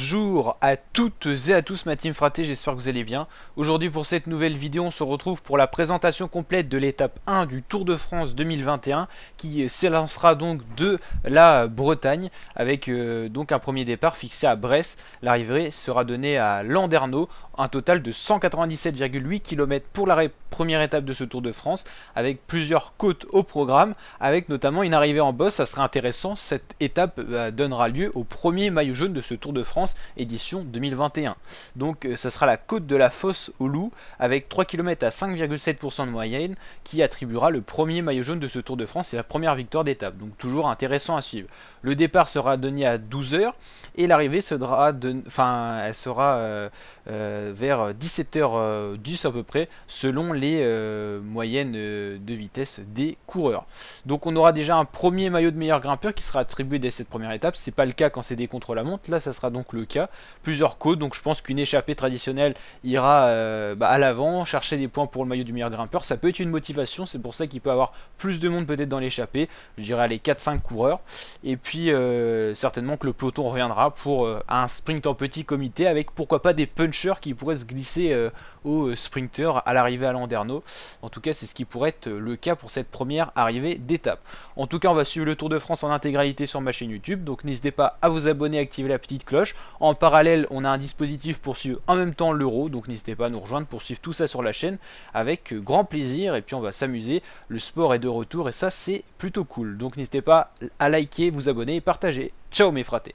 Bonjour à toutes et à tous ma team fraté, j'espère que vous allez bien. Aujourd'hui pour cette nouvelle vidéo on se retrouve pour la présentation complète de l'étape 1 du Tour de France 2021 qui s'élancera donc de la Bretagne avec donc un premier départ fixé à Brest. L'arrivée sera donnée à Landerneau, un total de 197,8 km pour la première étape de ce Tour de France avec plusieurs côtes au programme, avec notamment une arrivée en bosse. Ça serait intéressant, cette étape donnera lieu au premier maillot jaune de ce Tour de France édition 2021. Donc ça sera la côte de la Fosse au Loup avec 3 km à 5,7% de moyenne qui attribuera le premier maillot jaune de ce Tour de France et la première victoire d'étape. Donc toujours intéressant à suivre. Le départ sera donné à 12 h et l'arrivée sera vers 17h10 à peu près selon les moyennes de vitesse des coureurs. Donc on aura déjà un premier maillot de meilleur grimpeur qui sera attribué dès cette première étape. C'est pas le cas quand c'est des contre-la-montre, là ça sera donc le cas. Plusieurs côtes, donc je pense qu'une échappée traditionnelle ira à l'avant, chercher des points pour le maillot du meilleur grimpeur. Ça peut être une motivation, c'est pour ça qu'il peut y avoir plus de monde peut-être dans l'échappée. Je dirais les 4-5 coureurs. Et puis certainement que le peloton reviendra pour un sprint en petit comité avec pourquoi pas des punchers qui pourraient se glisser aux sprinters à l'arrivée à Landerneau. En tout cas c'est ce qui pourrait être le cas pour cette première arrivée d'étape. En tout cas on va suivre le Tour de France en intégralité sur ma chaîne YouTube, donc n'hésitez pas à vous abonner, à activer la petite cloche. En parallèle on a un dispositif pour suivre en même temps l'Euro, donc n'hésitez pas à nous rejoindre pour suivre tout ça sur la chaîne avec grand plaisir, et puis on va s'amuser, le sport est de retour et ça c'est plutôt cool. Donc n'hésitez pas à liker, vous abonner et partager. Ciao mes fratés.